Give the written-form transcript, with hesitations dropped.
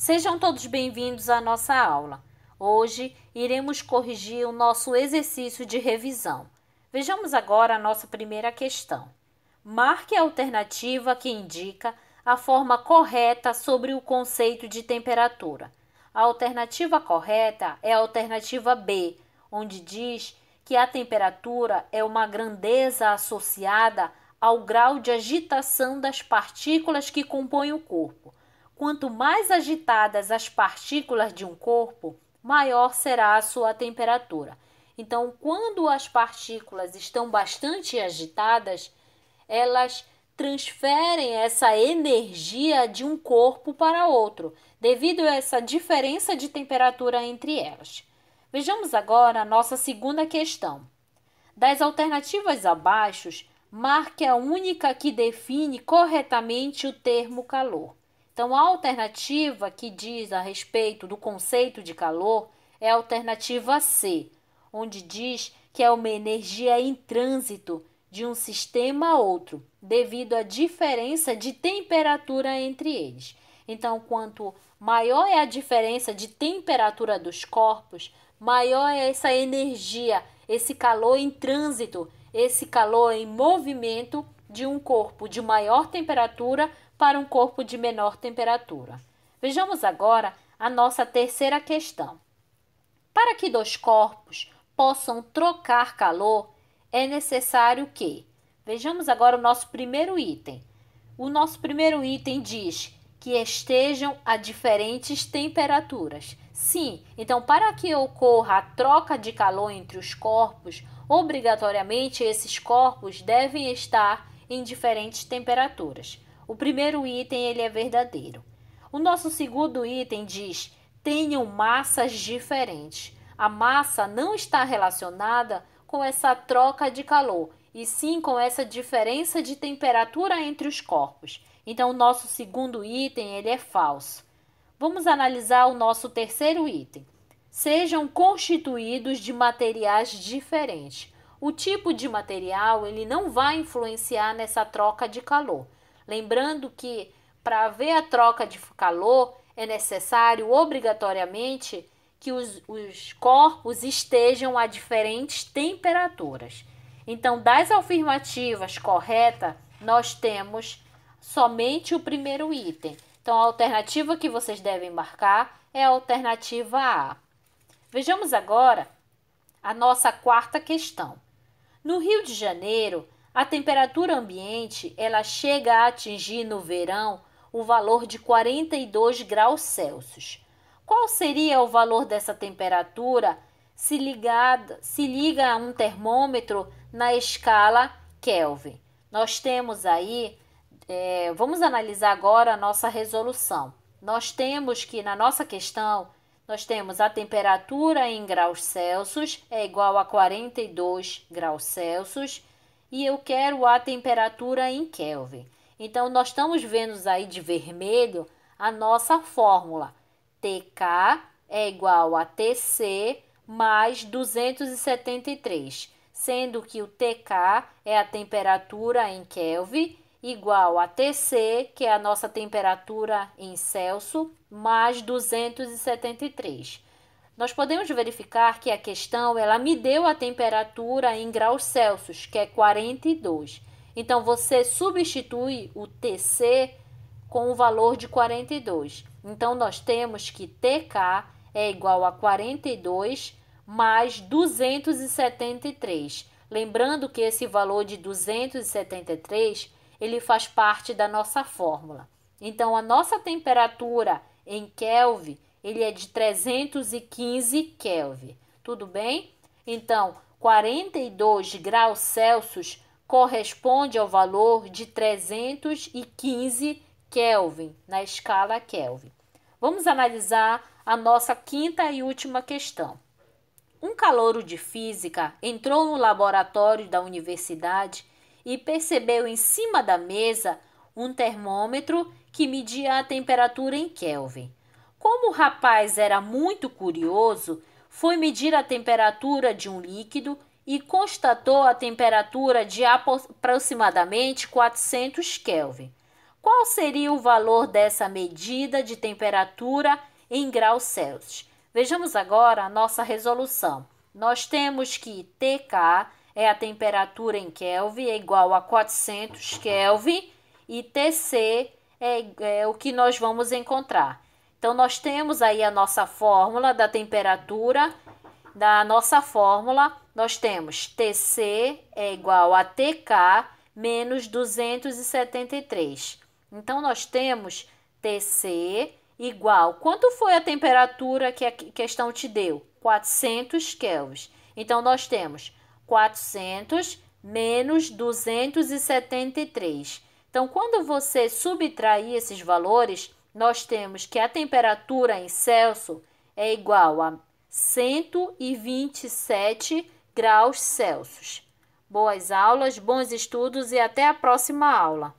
Sejam todos bem-vindos à nossa aula. Hoje iremos corrigir o nosso exercício de revisão. Vejamos agora a nossa primeira questão. Marque a alternativa que indica a forma correta sobre o conceito de temperatura. A alternativa correta é a alternativa B, onde diz que a temperatura é uma grandeza associada ao grau de agitação das partículas que compõem o corpo. Quanto mais agitadas as partículas de um corpo, maior será a sua temperatura. Então, quando as partículas estão bastante agitadas, elas transferem essa energia de um corpo para outro, devido a essa diferença de temperatura entre elas. Vejamos agora a nossa segunda questão. Das alternativas abaixo, marque a única que define corretamente o termo calor. Então, a alternativa que diz a respeito do conceito de calor é a alternativa C, onde diz que é uma energia em trânsito de um sistema a outro, devido à diferença de temperatura entre eles. Então, quanto maior é a diferença de temperatura dos corpos, maior é essa energia, esse calor em trânsito, esse calor em movimento de um corpo de maior temperatura para um corpo de menor temperatura. Vejamos agora a nossa terceira questão. Para que dois corpos possam trocar calor, é necessário que... Vejamos agora o nosso primeiro item. O nosso primeiro item diz que estejam a diferentes temperaturas. Sim, então para que ocorra a troca de calor entre os corpos, obrigatoriamente esses corpos devem estar em diferentes temperaturas. O primeiro item ele é verdadeiro. O nosso segundo item diz: tenham massas diferentes. A massa não está relacionada com essa troca de calor, e sim com essa diferença de temperatura entre os corpos. Então, o nosso segundo item ele é falso. Vamos analisar o nosso terceiro item. Sejam constituídos de materiais diferentes. O tipo de material ele não vai influenciar nessa troca de calor. Lembrando que para haver a troca de calor é necessário obrigatoriamente que os corpos estejam a diferentes temperaturas. Então, das afirmativas corretas, nós temos somente o primeiro item. Então, a alternativa que vocês devem marcar é a alternativa A. Vejamos agora a nossa quarta questão. No Rio de Janeiro, a temperatura ambiente ela chega a atingir no verão o valor de 42 graus Celsius. Qual seria o valor dessa temperatura se liga a um termômetro na escala Kelvin? Nós temos aí, vamos analisar agora a nossa resolução. Nós temos que na nossa questão, nós temos a temperatura em graus Celsius é igual a 42 graus Celsius e eu quero a temperatura em Kelvin. Então, nós estamos vendo aí de vermelho a nossa fórmula. TK é igual a TC mais 273, sendo que o TK é a temperatura em Kelvin, igual a TC, que é a nossa temperatura em Celsius, mais 273. Nós podemos verificar que a questão ela me deu a temperatura em graus Celsius, que é 42. Então, você substitui o TC com o valor de 42. Então, nós temos que TK é igual a 42 mais 273. Lembrando que esse valor de 273, ele faz parte da nossa fórmula. Então, a nossa temperatura em Kelvin, ele é de 315 Kelvin. Tudo bem? Então, 42 graus Celsius corresponde ao valor de 315 Kelvin, na escala Kelvin. Vamos analisar a nossa quinta e última questão. Um calouro de física entrou no laboratório da universidade e percebeu em cima da mesa um termômetro que media a temperatura em Kelvin. Como o rapaz era muito curioso, foi medir a temperatura de um líquido e constatou a temperatura de aproximadamente 400 Kelvin. qual seria o valor dessa medida de temperatura em graus Celsius? Vejamos agora a nossa resolução. Nós temos que TK é a temperatura em Kelvin, é igual a 400 Kelvin, e TC é o que nós vamos encontrar. Então, nós temos aí a nossa fórmula da temperatura. Da nossa fórmula, nós temos TC é igual a TK menos 273. Então, nós temos TC igual... Quanto foi a temperatura que a questão te deu? 400 Kelvin. Então, nós temos 400 menos 273. Então, quando você subtrair esses valores, nós temos que a temperatura em Celsius é igual a 127 graus Celsius. Boas aulas, bons estudos e até a próxima aula.